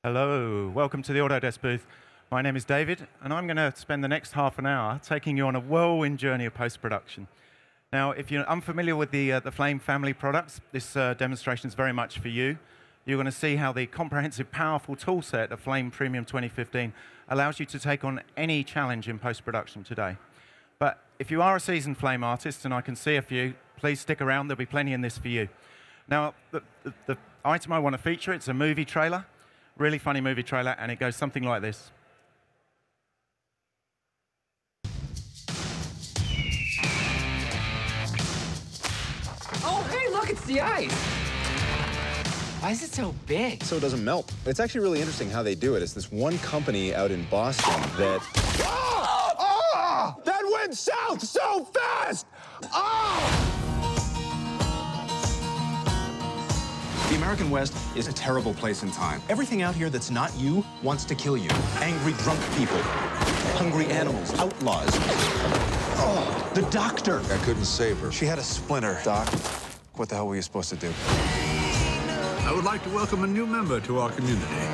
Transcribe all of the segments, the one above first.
Hello, welcome to the Autodesk booth. My name is David, and I'm going to spend the next half an hour taking you on a whirlwind journey of post-production. Now, if you're unfamiliar with the Flame family products, this demonstration is very much for you. You're going to see how the comprehensive, powerful toolset of Flame Premium 2015 allows you to take on any challenge in post-production today. But if you are a seasoned Flame artist, and I can see a few, please stick around. There'll be plenty in this for you. Now, the item I want to feature, it's a movie trailer. Really funny movie trailer, and it goes something like this. Oh, hey, look, it's the ice. Why is it so big? So it doesn't melt. It's actually really interesting how they do it. It's this one company out in Boston that... Ah! Ah! That went south so fast! Ah! The American West is a terrible place in time. Everything out here that's not you wants to kill you. Angry drunk people, hungry animals, outlaws. Oh, the doctor. I couldn't save her. She had a splinter. Doc, what the hell were you supposed to do? I would like to welcome a new member to our community.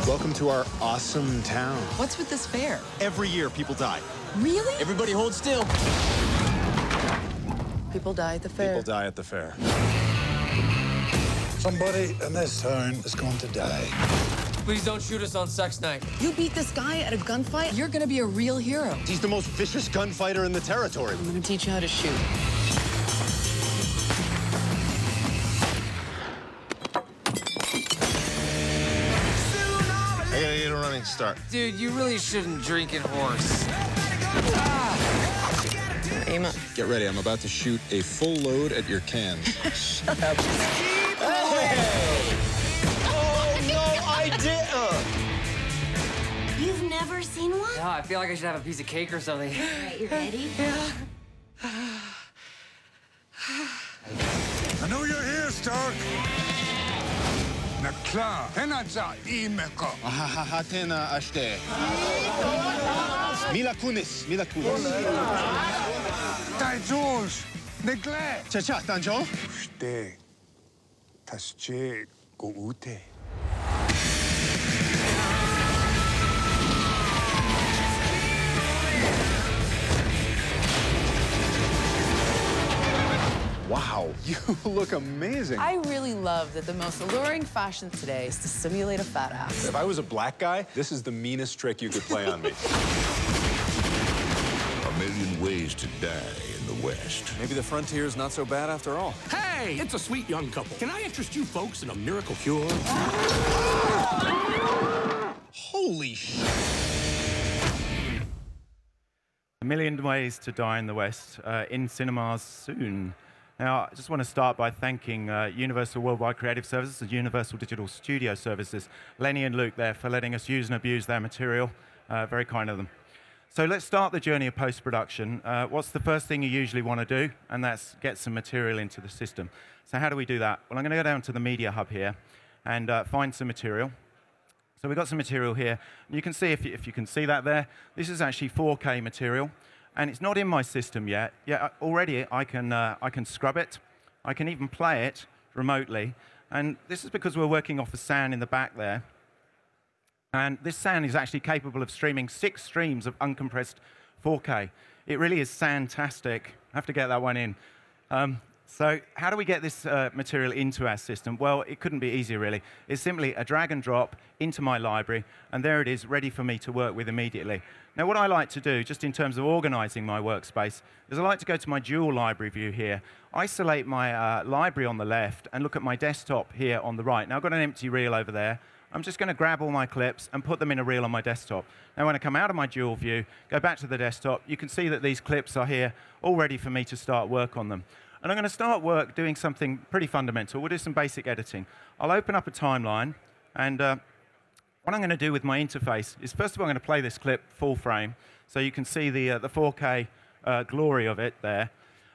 Welcome to our awesome town. What's with this fair? Every year, people die. Really? Everybody hold still. People die at the fair. People die at the fair. Somebody in this town is going to die. Please don't shoot us on sex night. You beat this guy at a gunfight, you're gonna be a real hero. He's the most vicious gunfighter in the territory. I'm gonna teach you how to shoot. I gotta get a running start. Dude, you really shouldn't drink and horse. Aim up. Get ready, I'm about to shoot a full load at your cans. Shut up. Oh, no, I didn't! You've never seen one? Yeah, I feel like I should have a piece of cake or something. All right, you ready? I know you're here, Stark. Nakla, Henaza, Imeko. Hatena ashte. Mila kunis, Mila kunis. Taijos, Negle. Cha-cha, Tanjo. Ste, Tasche, Goute. Wow, you look amazing. I really love that the most alluring fashion today is to simulate a fat ass. If I was a black guy, this is the meanest trick you could play on me. A million ways to die in the West. Maybe the frontier's not so bad after all. Hey, it's a sweet young couple. Can I interest you folks in a miracle cure? Holy shit. A Million Ways to Die in the West, in cinemas soon. Now, I just want to start by thanking Universal Worldwide Creative Services and Universal Digital Studio Services, Lenny and Luke there, for letting us use and abuse their material. Very kind of them. So let's start the journey of post-production. What's the first thing you usually want to do? And that's get some material into the system. So how do we do that? Well, I'm going to go down to the Media Hub here and find some material. So we've got some material here. You can see, if you can see that there, this is actually 4K material. And it's not in my system yet. Yeah, already I can scrub it. I can even play it remotely. And this is because we're working off a SAN in the back there. And this SAN is actually capable of streaming 6 streams of uncompressed 4K. It really is fantastic. I have to get that one in. So how do we get this material into our system? Well, it couldn't be easier, really. It's simply a drag and drop into my library, and there it is, ready for me to work with immediately. Now, what I like to do, just in terms of organizing my workspace, is I like to go to my dual library view here, isolate my library on the left, and look at my desktop here on the right. Now, I've got an empty reel over there. I'm just going to grab all my clips and put them in a reel on my desktop. Now, when I come out of my dual view, go back to the desktop, you can see that these clips are here, all ready for me to start work on them. And I'm going to start work doing something pretty fundamental. We'll do some basic editing. I'll open up a timeline, and what I'm going to do with my interface is, first of all, I'm going to play this clip full frame, so you can see the 4K glory of it there.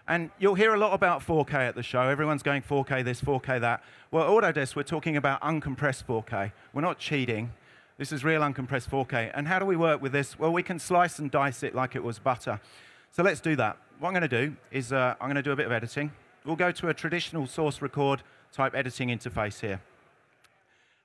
And you'll hear a lot about 4K at the show. Everyone's going 4K this, 4K that. Well, at Autodesk, we're talking about uncompressed 4K. We're not cheating. This is real uncompressed 4K. And how do we work with this? Well, we can slice and dice it like it was butter. So let's do that. What I'm going to do is I'm going to do a bit of editing. We'll go to a traditional source record type editing interface here.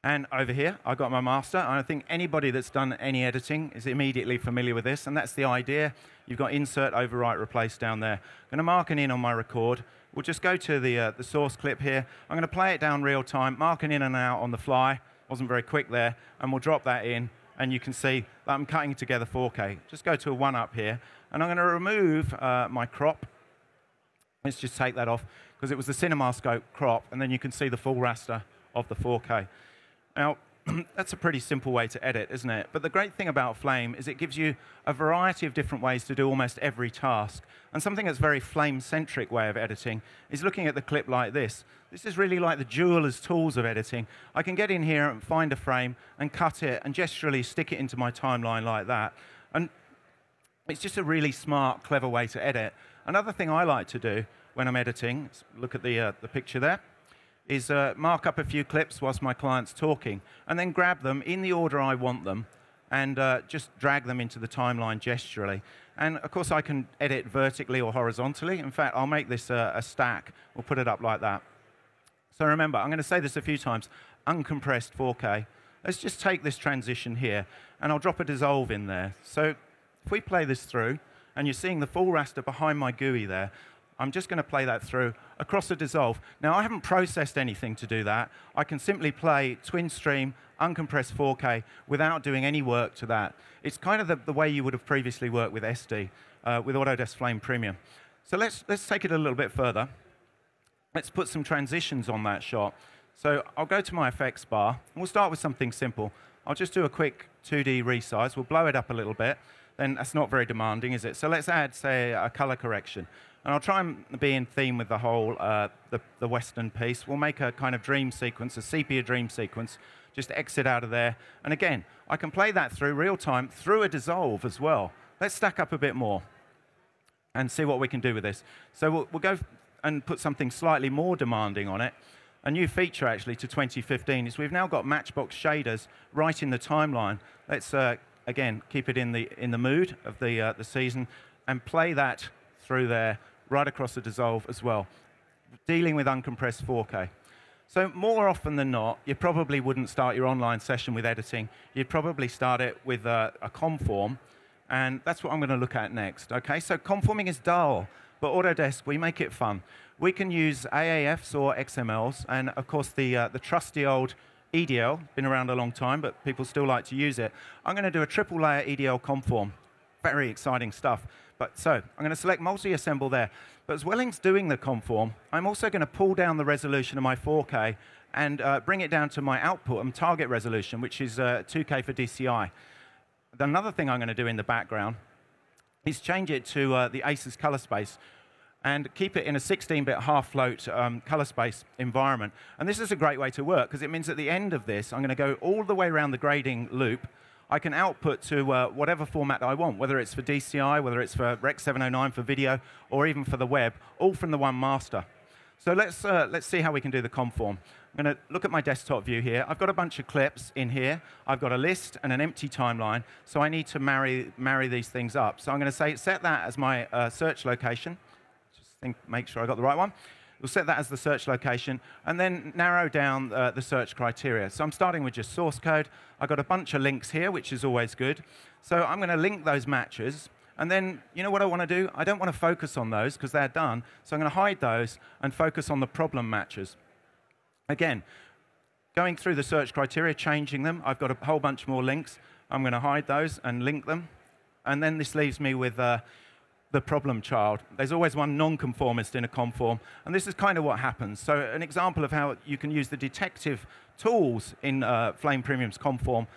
And over here, I've got my master. And I think anybody that's done any editing is immediately familiar with this. And that's the idea. You've got insert, overwrite, replace down there. I'm going to mark an in on my record. We'll just go to the source clip here. I'm going to play it down real time, mark an in and out on the fly. Wasn't very quick there. And we'll drop that in. And you can see that I'm cutting together 4K. Just go to a 1 up here. And I'm going to remove my crop. Let's just take that off, because it was the CinemaScope crop. And then you can see the full raster of the 4K. Now, that's a pretty simple way to edit, isn't it? But the great thing about Flame is it gives you a variety of different ways to do almost every task. And something that's a very Flame-centric way of editing is looking at the clip like this. This is really like the jeweler's tools of editing. I can get in here and find a frame and cut it and gesturally stick it into my timeline like that. And it's just a really smart, clever way to edit. Another thing I like to do when I'm editing, let's look at the picture there, is mark up a few clips whilst my client's talking, and then grab them in the order I want them, and just drag them into the timeline gesturally. And of course, I can edit vertically or horizontally. In fact, I'll make this a stack. We'll put it up like that. So remember, I'm going to say this a few times, uncompressed 4K. Let's just take this transition here, and I'll drop a dissolve in there. So if we play this through, and you're seeing the full raster behind my GUI there, I'm just going to play that through across a dissolve. Now, I haven't processed anything to do that. I can simply play twin stream, uncompressed 4K without doing any work to that. It's kind of the way you would have previously worked with SD, with Autodesk Flame Premium. So let's take it a little bit further. Let's put some transitions on that shot. So I'll go to my effects bar, and we'll start with something simple. I'll just do a quick 2D resize. We'll blow it up a little bit. Then that's not very demanding, is it? So let's add, say, a color correction. And I'll try and be in theme with the whole, the Western piece. We'll make a kind of dream sequence, a sepia dream sequence. Just exit out of there. And again, I can play that through real time, through a dissolve as well. Let's stack up a bit more and see what we can do with this. So we'll go and put something slightly more demanding on it. A new feature, actually, to 2015 is we've now got matchbox shaders right in the timeline. Let's, again, keep it in the mood of the season and play that through there, right across the dissolve as well, dealing with uncompressed 4K. So more often than not, you probably wouldn't start your online session with editing. You'd probably start it with a conform, and that's what I'm going to look at next. Okay, so conforming is dull, but Autodesk, we make it fun. We can use AAFs or XMLs, and of course the trusty old EDL, been around a long time, but people still like to use it. I'm going to do a triple layer EDL conform. Very exciting stuff. So I'm going to select multi-assemble there. But as well as doing the conform, I'm also going to pull down the resolution of my 4K and bring it down to my output and target resolution, which is 2K for DCI. Another thing I'm going to do in the background is change it to the ACES color space and keep it in a 16-bit half-float color space environment. And this is a great way to work, because it means at the end of this, I'm going to go all the way around the grading loop. I can output to whatever format I want, whether it's for DCI, whether it's for Rec 709 for video, or even for the web, all from the one master. So let's see how we can do the conform. I'm going to look at my desktop view here. I've got a bunch of clips in here. I've got a list and an empty timeline, so I need to marry these things up. So I'm going to set that as my search location. Just make sure I got the right one. We'll set that as the search location, and then narrow down the search criteria. So I'm starting with just source code. I've got a bunch of links here, which is always good. So I'm going to link those matches. And then, you know what I want to do? I don't want to focus on those, because they're done. So I'm going to hide those and focus on the problem matches. Again, going through the search criteria, changing them. I've got a whole bunch more links. I'm going to hide those and link them. And then this leaves me with the problem child. There's always one non-conformist in a conform, and this is kind of what happens. So an example of how you can use the detective tools in Flame Premium's conform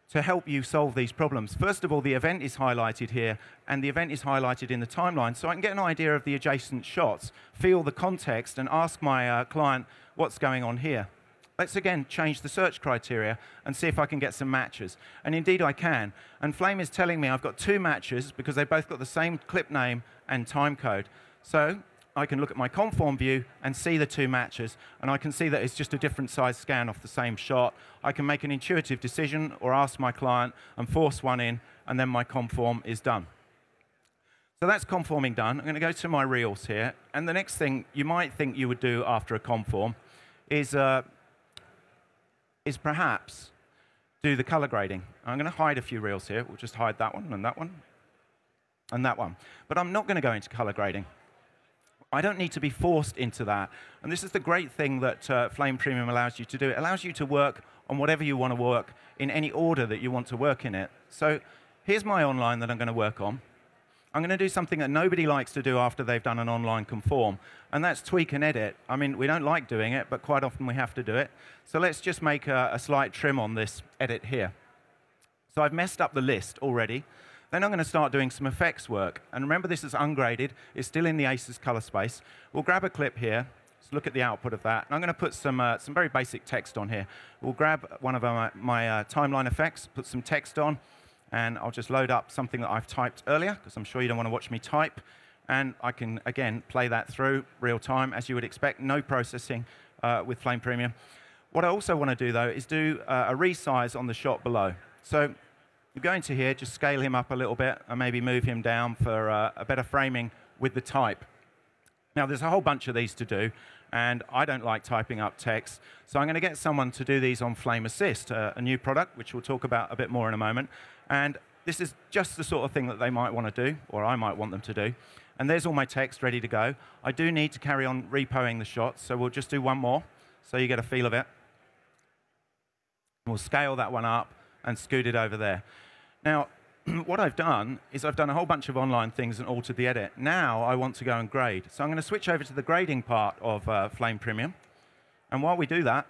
to help you solve these problems. First of all, the event is highlighted here, and the event is highlighted in the timeline, so I can get an idea of the adjacent shots, feel the context, and ask my client what's going on here. Let's again change the search criteria and see if I can get some matches. And indeed I can. And Flame is telling me I've got 2 matches because they've both got the same clip name and time code. So I can look at my conform view and see the 2 matches. And I can see that it's just a different size scan off the same shot. I can make an intuitive decision or ask my client and force one in, and then my conform is done. So that's conforming done. I'm going to go to my reels here. And the next thing you might think you would do after a conform is is perhaps do the color grading. I'm going to hide a few reels here. We'll just hide that one and that one and that one. But I'm not going to go into color grading. I don't need to be forced into that. And this is the great thing that Flame Premium allows you to do. It allows you to work on whatever you want to work in any order that you want to work in it. So here's my online that I'm going to work on. I'm going to do something that nobody likes to do after they've done an online conform, and that's tweak and edit. I mean, we don't like doing it, but quite often we have to do it. So let's just make a slight trim on this edit here. So I've messed up the list already. Then I'm going to start doing some effects work. And remember, this is ungraded. It's still in the ACES color space. We'll grab a clip here. Let's look at the output of that. And I'm going to put some very basic text on here. We'll grab one of my timeline effects, put some text on, and I'll just load up something that I've typed earlier, because I'm sure you don't want to watch me type. And I can, again, play that through real time, as you would expect. No processing with Flame Premium. What I also want to do, though, is do a resize on the shot below. So you go into here, just scale him up a little bit, and maybe move him down for a better framing with the type. Now, there's a whole bunch of these to do, and I don't like typing up text, so I'm going to get someone to do these on Flame Assist, a new product, which we'll talk about a bit more in a moment. And this is just the sort of thing that they might want to do, or I might want them to do. And there's all my text ready to go. I do need to carry on repoing the shots, so we'll just do one more, so you get a feel of it. We'll scale that one up and scoot it over there. Now, what I've done is I've done a whole bunch of online things and altered the edit. Now I want to go and grade. So I'm going to switch over to the grading part of Flame Premium. And while we do that,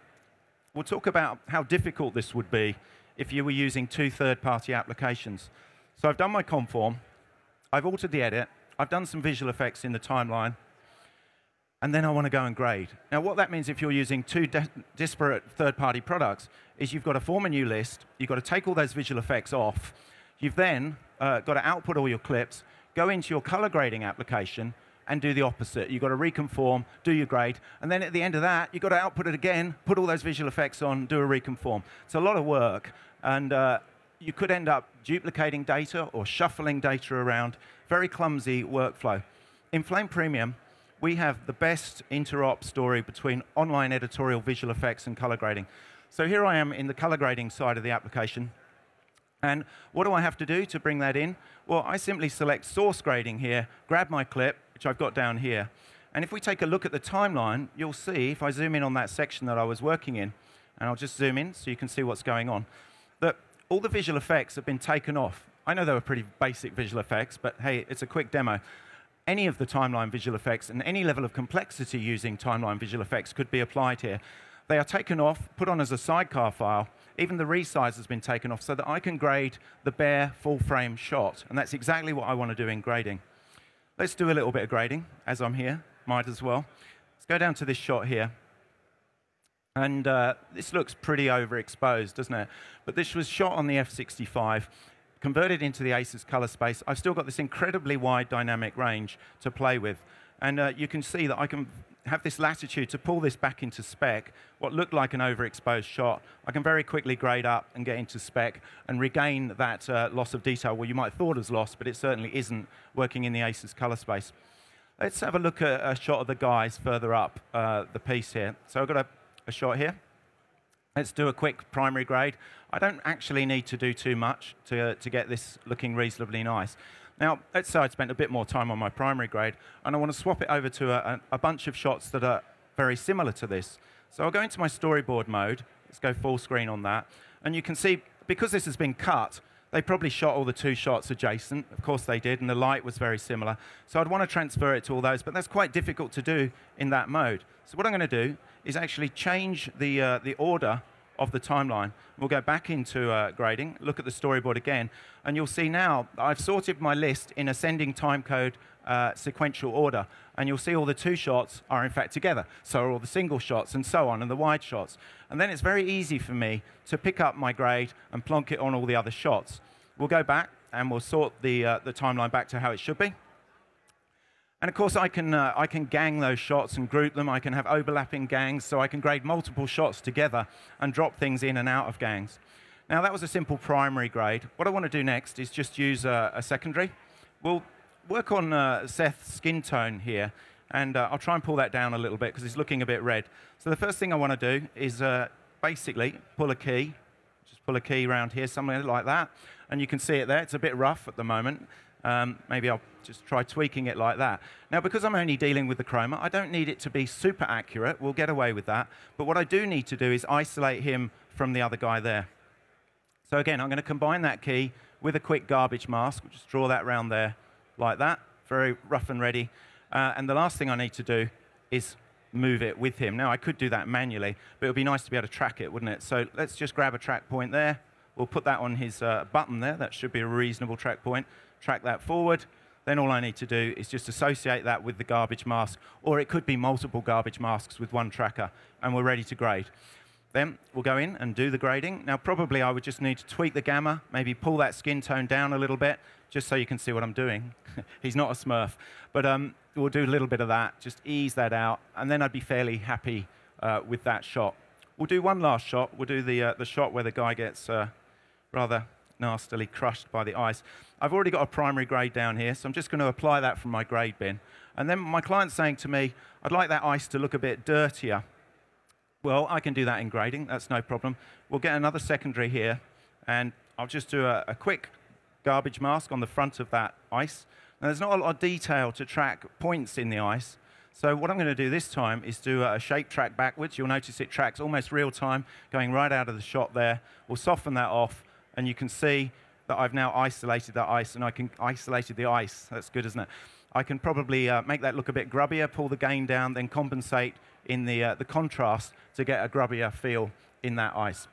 we'll talk about how difficult this would be if you were using two third-party applications. So I've done my conform. I've altered the edit. I've done some visual effects in the timeline. And then I want to go and grade. Now, what that means if you're using two disparate third-party products is you've got to form a new list. You've got to take all those visual effects off. You've then got to output all your clips, go into your color grading application, and do the opposite. You've got to reconform, do your grade, and then at the end of that, you've got to output it again, put all those visual effects on, do a reconform. It's a lot of work, and you could end up duplicating data or shuffling data around. Very clumsy workflow. In Flame Premium, we have the best interop story between online editorial visual effects and color grading. So here I am in the color grading side of the application. And what do I have to do to bring that in? Well, I simply select source grading here, grab my clip, which I've got down here. And if we take a look at the timeline, you'll see, if I zoom in on that section that I was working in, and I'll just zoom in so you can see what's going on, that all the visual effects have been taken off. I know they were pretty basic visual effects, but hey, it's a quick demo. Any of the timeline visual effects and any level of complexity using timeline visual effects could be applied here. They are taken off, put on as a sidecar file. Even the resize has been taken off so that I can grade the bare full-frame shot. And that's exactly what I want to do in grading. Let's do a little bit of grading as I'm here. Might as well. Let's go down to this shot here. And this looks pretty overexposed, doesn't it? But this was shot on the F65, converted into the ACES color space. I've still got this incredibly wide dynamic range to play with. And you can see that I can have this latitude to pull this back into spec. What looked like an overexposed shot, I can very quickly grade up and get into spec and regain that loss of detail. Well, you might have thought as loss, but it certainly isn't working in the ACES color space. Let's have a look at a shot of the guys further up the piece here. So I've got a shot here. Let's do a quick primary grade. I don't actually need to do too much to get this looking reasonably nice. Now, let's say I spent a bit more time on my primary grade, and I want to swap it over to a bunch of shots that are very similar to this. So I'll go into my storyboard mode. Let's go full screen on that. And you can see, because this has been cut, they probably shot all the two shots adjacent. Of course they did, and the light was very similar. So I'd want to transfer it to all those, but that's quite difficult to do in that mode. So what I'm going to do is actually change the order of the timeline. We'll go back into grading, look at the storyboard again, and you'll see now I've sorted my list in ascending timecode sequential order, and you'll see all the two shots are in fact together. So are all the single shots and so on, and the wide shots. And then it's very easy for me to pick up my grade and plonk it on all the other shots. We'll go back and we'll sort the timeline back to how it should be. And of course, I can gang those shots and group them. I can have overlapping gangs, so I can grade multiple shots together and drop things in and out of gangs. Now, that was a simple primary grade. What I want to do next is just use a secondary. We'll work on Seth's skin tone here, and I'll try and pull that down a little bit because he's looking a bit red. So the first thing I want to do is basically pull a key, just pull a key around here, something like that, and you can see it there. It's a bit rough at the moment. Maybe I'll just try tweaking it like that. Now, because I'm only dealing with the chroma, I don't need it to be super accurate. We'll get away with that. But what I do need to do is isolate him from the other guy there. So again, I'm going to combine that key with a quick garbage mask. We'll just draw that around there like that, very rough and ready. And the last thing I need to do is move it with him. Now, I could do that manually, but it would be nice to be able to track it, wouldn't it? So let's just grab a track point there. We'll put that on his button there. That should be a reasonable track point. Track that forward. Then all I need to do is just associate that with the garbage mask, or it could be multiple garbage masks with one tracker, and we're ready to grade. Then we'll go in and do the grading. Now, probably I would just need to tweak the gamma, maybe pull that skin tone down a little bit, just so you can see what I'm doing. He's not a Smurf. But we'll do a little bit of that, just ease that out, and then I'd be fairly happy with that shot. We'll do one last shot. We'll do the shot where the guy gets rather nastily crushed by the ice. I've already got a primary grade down here, so I'm just going to apply that from my grade bin. And then my client's saying to me, I'd like that ice to look a bit dirtier. Well, I can do that in grading. That's no problem. We'll get another secondary here, and I'll just do a quick garbage mask on the front of that ice. Now, there's not a lot of detail to track points in the ice. So what I'm going to do this time is do a shape track backwards. You'll notice it tracks almost real time, going right out of the shot there. We'll soften that off, and you can see that I've now isolated that ice, and I can isolated the ice. That's good, isn't it? I can probably make that look a bit grubbier, pull the gain down, then compensate in the contrast to get a grubbier feel in that ice.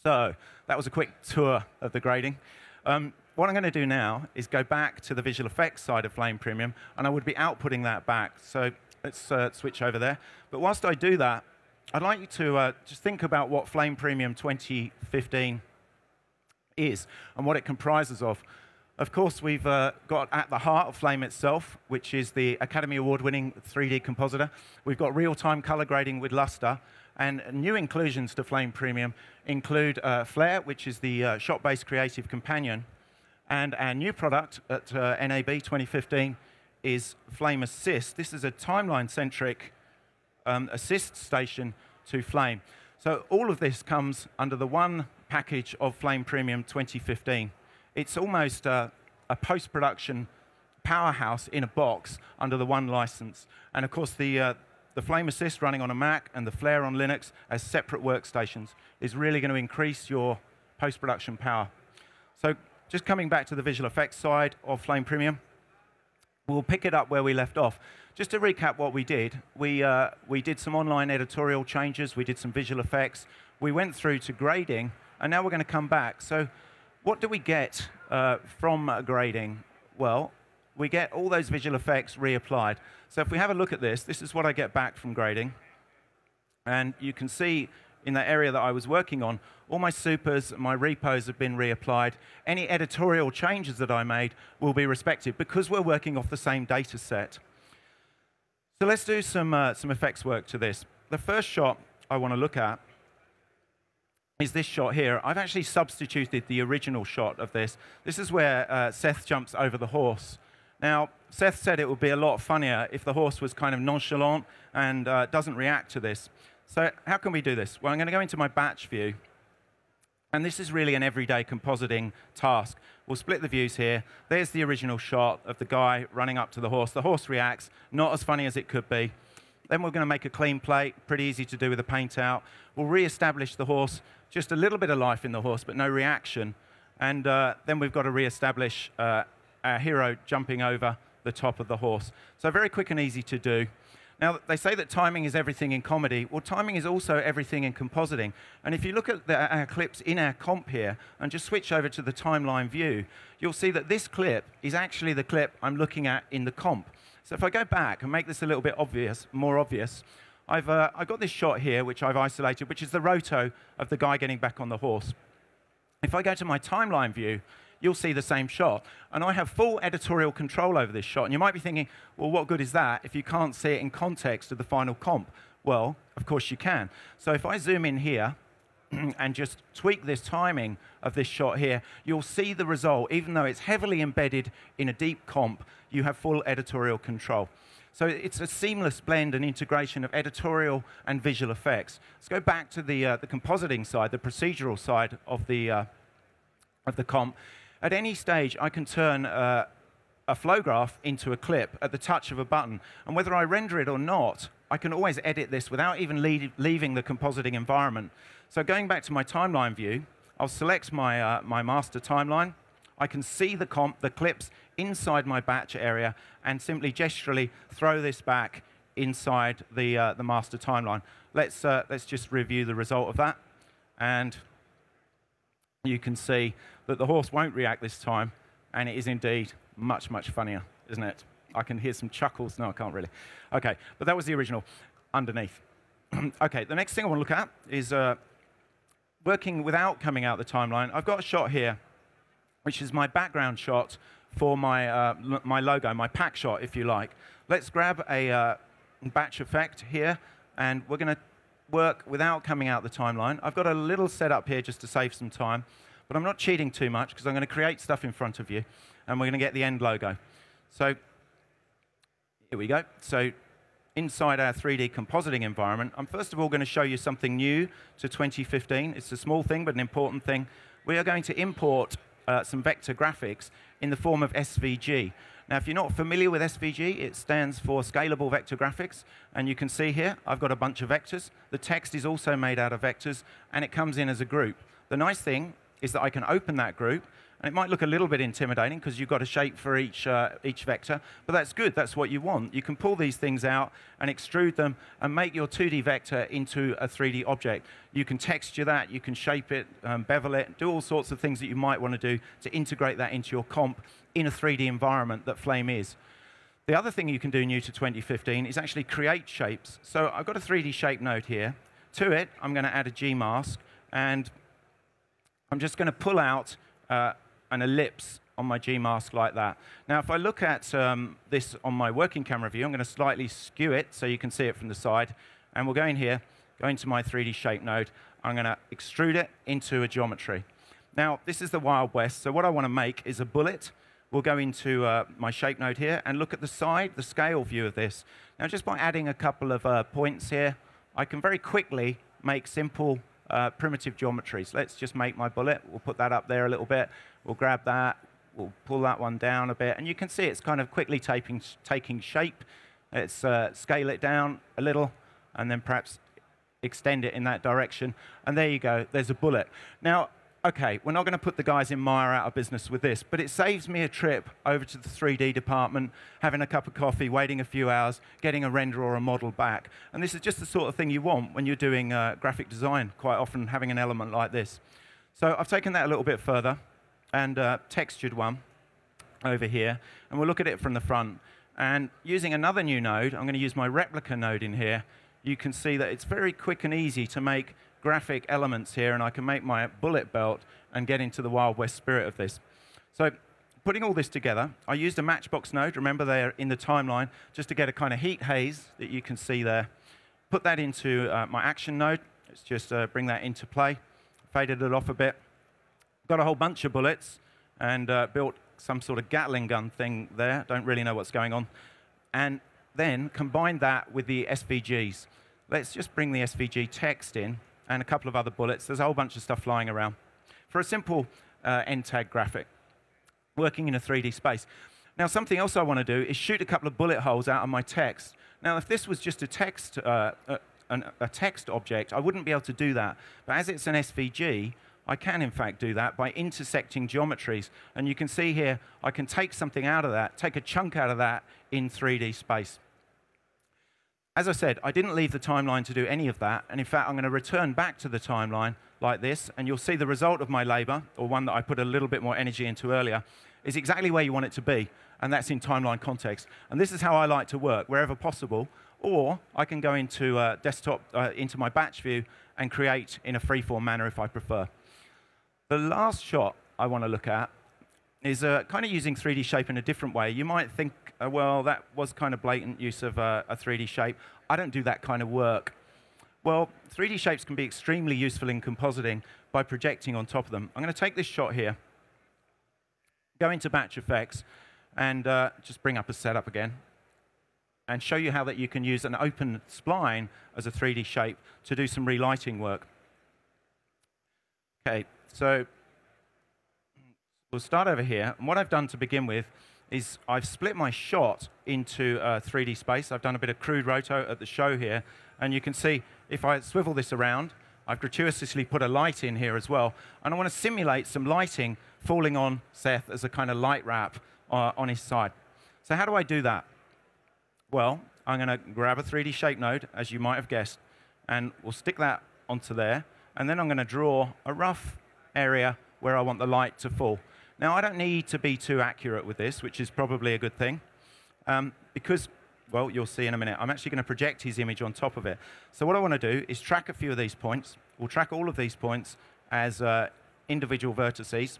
So that was a quick tour of the grading. What I'm going to do now is go back to the visual effects side of Flame Premium, and I would be outputting that back. So let's switch over there. But whilst I do that, I'd like you to just think about what Flame Premium 2015 is and what it comprises of. Of course, we've got at the heart of Flame itself, which is the Academy Award-winning 3D compositor. We've got real-time color grading with Luster, and new inclusions to Flame Premium include Flare, which is the shot-based creative companion, and our new product at NAB 2015 is Flame Assist. This is a timeline-centric assist station to Flame. So all of this comes under the one package of Flame Premium 2015. It's almost a post-production powerhouse in a box under the one license. And of course, the Flame Assist running on a Mac and the Flare on Linux as separate workstations is really going to increase your post-production power. So just coming back to the visual effects side of Flame Premium, we'll pick it up where we left off. Just to recap what we did some online editorial changes, we did some visual effects, we went through to grading, and now we're going to come back. So what do we get from grading? Well, we get all those visual effects reapplied. So if we have a look at this, this is what I get back from grading. And you can see in that area that I was working on, all my supers, my repos have been reapplied. Any editorial changes that I made will be respected because we're working off the same data set. So let's do some effects work to this. The first shot I want to look at is this shot here. I've actually substituted the original shot of this. This is where Seth jumps over the horse. Now, Seth said it would be a lot funnier if the horse was kind of nonchalant and doesn't react to this. So how can we do this? Well, I'm going to go into my batch view. And this is really an everyday compositing task. We'll split the views here. There's the original shot of the guy running up to the horse. The horse reacts, not as funny as it could be. Then we're going to make a clean plate, pretty easy to do with a paint out. We'll re-establish the horse, just a little bit of life in the horse, but no reaction. And then we've got to re-establish our hero jumping over the top of the horse. So very quick and easy to do. Now, they say that timing is everything in comedy. Well, timing is also everything in compositing. And if you look at our clips in our comp here and just switch over to the timeline view, you'll see that this clip is actually the clip I'm looking at in the comp. So if I go back and make this a little bit obvious, more obvious, I've got this shot here, which I've isolated, which is the roto of the guy getting back on the horse. If I go to my timeline view, you'll see the same shot. And I have full editorial control over this shot. And you might be thinking, well, what good is that if you can't see it in context of the final comp? Well, of course you can. So if I zoom in here and just tweak this timing of this shot here, you'll see the result. Even though it's heavily embedded in a deep comp, you have full editorial control. So it's a seamless blend and integration of editorial and visual effects. Let's go back to the compositing side, the procedural side of the comp. At any stage, I can turn a flow graph into a clip at the touch of a button. And whether I render it or not, I can always edit this without even leaving the compositing environment. So going back to my timeline view, I'll select my, my master timeline. I can see the clips inside my batch area and simply gesturally throw this back inside the master timeline. Let's just review the result of that. And you can see that the horse won't react this time, and it is indeed much, much funnier, isn't it? I can hear some chuckles. No, I can't really. OK, but that was the original underneath. OK, the next thing I want to look at is working without coming out the timeline. I've got a shot here, which is my background shot for my, my logo, my pack shot, if you like. Let's grab a batch effect here, and we're going to work without coming out the timeline. I've got a little setup here just to save some time, but I'm not cheating too much because I'm going to create stuff in front of you, and we're going to get the end logo. So here we go. So inside our 3D compositing environment, I'm first of all going to show you something new to 2015. It's a small thing, but an important thing. We are going to import some vector graphics in the form of SVG. Now, if you're not familiar with SVG, it stands for Scalable Vector Graphics. And you can see here, I've got a bunch of vectors. The text is also made out of vectors, and it comes in as a group. The nice thing is that I can open that group, and it might look a little bit intimidating because you've got a shape for each vector, but that's good. That's what you want. You can pull these things out and extrude them and make your 2D vector into a 3D object. You can texture that, you can shape it, bevel it, do all sorts of things that you might want to do to integrate that into your comp in a 3D environment that Flame is. The other thing you can do new to 2015 is actually create shapes. So I've got a 3D shape node here. To it, I'm going to add a G mask, and I'm just going to pull out an ellipse on my G mask like that. Now, if I look at this on my working camera view, I'm going to slightly skew it so you can see it from the side. And we'll go in here, go into my 3D shape node. I'm going to extrude it into a geometry. Now, this is the Wild West. So what I want to make is a bullet. We'll go into my shape node here and look at the side, the scale view of this. Now, just by adding a couple of points here, I can very quickly make simple primitive geometries. Let's just make my bullet. We'll put that up there a little bit. We'll grab that. We'll pull that one down a bit. And you can see it's kind of quickly taking shape. Let's scale it down a little, and then perhaps extend it in that direction. And there you go. There's a bullet. Now, OK, we're not going to put the guys in Maya out of business with this, but it saves me a trip over to the 3D department, having a cup of coffee, waiting a few hours, getting a render or a model back. And this is just the sort of thing you want when you're doing graphic design, quite often having an element like this. So I've taken that a little bit further and textured one over here. And we'll look at it from the front. And using another new node, I'm going to use my replica node in here. You can see that it's very quick and easy to make graphic elements here, and I can make my bullet belt and get into the Wild West spirit of this. So putting all this together, I used a matchbox node. Remember, they're in the timeline, just to get a kind of heat haze that you can see there. Put that into my action node. Let's just bring that into play. Faded it off a bit. Got a whole bunch of bullets and built some sort of Gatling gun thing there. Don't really know what's going on. And then combined that with the SVGs. Let's just bring the SVG text in and a couple of other bullets. There's a whole bunch of stuff flying around. For a simple end tag graphic, working in a 3D space. Now, something else I want to do is shoot a couple of bullet holes out of my text. Now, if this was just a text object, I wouldn't be able to do that. But as it's an SVG, I can, in fact, do that by intersecting geometries. And you can see here, I can take something out of that, take a chunk out of that in 3D space. As I said, I didn't leave the timeline to do any of that. And in fact, I'm going to return back to the timeline like this. And you'll see the result of my labor, or one that I put a little bit more energy into earlier, is exactly where you want it to be. And that's in timeline context. And this is how I like to work, wherever possible. Or I can go into desktop, into my batch view, and create in a freeform manner if I prefer. The last shot I want to look at is kind of using 3D shape in a different way. You might think, well, that was kind of blatant use of a 3D shape. I don't do that kind of work. Well, 3D shapes can be extremely useful in compositing by projecting on top of them. I'm going to take this shot here, go into batch effects, and just bring up a setup again. and show you how that you can use an open spline as a 3D shape to do some relighting work. Okay, so we'll start over here. And what I've done to begin with is I've split my shot into 3D space. I've done a bit of crude roto at the show here. And you can see if I swivel this around, I've gratuitously put a light in here as well. And I want to simulate some lighting falling on Seth as a kind of light wrap on his side. So how do I do that? Well, I'm going to grab a 3D shape node, as you might have guessed, and we'll stick that onto there. And then I'm going to draw a rough area where I want the light to fall. Now, I don't need to be too accurate with this, which is probably a good thing, because, well, you'll see in a minute, I'm actually going to project his image on top of it. So what I want to do is track a few of these points. We'll track all of these points as individual vertices.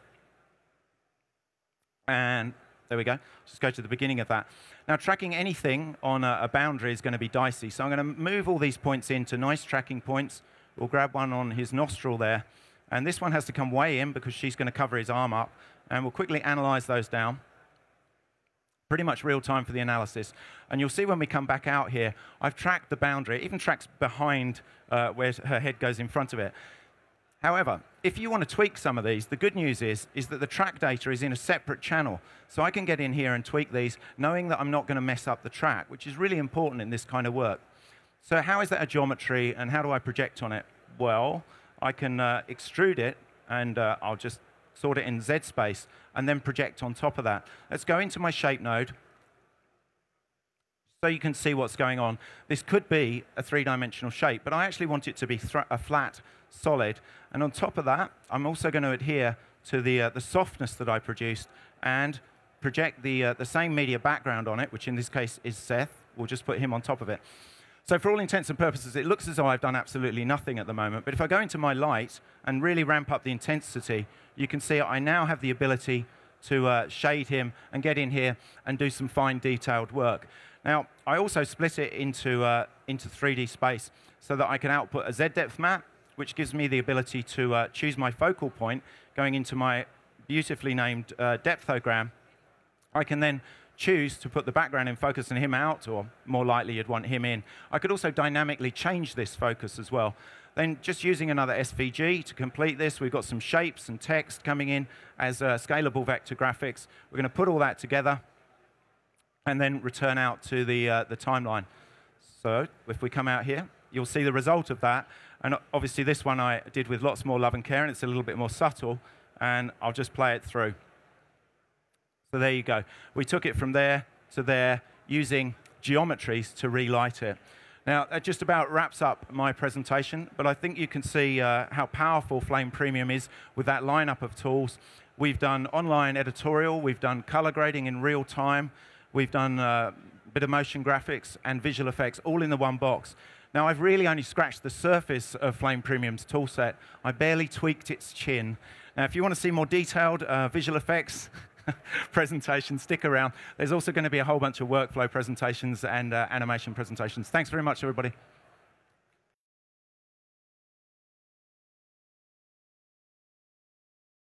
And there we go. Just go to the beginning of that. Now, tracking anything on a boundary is going to be dicey. So I'm going to move all these points into nice tracking points. We'll grab one on his nostril there. And this one has to come way in because she's going to cover his arm up. And we'll quickly analyze those down. Pretty much real time for the analysis. And you'll see when we come back out here, I've tracked the boundary. It even tracks behind where her head goes in front of it. However, if you want to tweak some of these, the good news is that the track data is in a separate channel. So I can get in here and tweak these, knowing that I'm not going to mess up the track, which is really important in this kind of work. So how is that a geometry, and how do I project on it? Well, I can extrude it, and I'll just sort it in Z space, and then project on top of that. Let's go into my shape node, so you can see what's going on. This could be a three-dimensional shape, but I actually want it to be a flat solid. And on top of that, I'm also going to adhere to the softness that I produced and project the same media background on it, which in this case is Seth. We'll just put him on top of it. So for all intents and purposes, it looks as though I've done absolutely nothing at the moment. But if I go into my light and really ramp up the intensity, you can see I now have the ability to shade him and get in here and do some fine detailed work. Now, I also split it into 3D space so that I can output a Z depth map, which gives me the ability to choose my focal point going into my beautifully named depthogram. I can then choose to put the background in focus and him out, or more likely you'd want him in. I could also dynamically change this focus as well. Then just using another SVG to complete this, we've got some shapes and text coming in as scalable vector graphics. We're going to put all that together and then return out to the timeline. So if we come out here, you'll see the result of that. And obviously this one I did with lots more love and care, and it's a little bit more subtle, and I'll just play it through. So there you go. We took it from there to there using geometries to relight it. Now, that just about wraps up my presentation, but I think you can see how powerful Flame Premium is with that lineup of tools. We've done online editorial, we've done color grading in real time, we've done a bit of motion graphics and visual effects all in the one box. Now, I've really only scratched the surface of Flame Premium's toolset. I barely tweaked its chin. Now, if you want to see more detailed visual effects presentations, stick around. There's also going to be a whole bunch of workflow presentations and animation presentations. Thanks very much, everybody.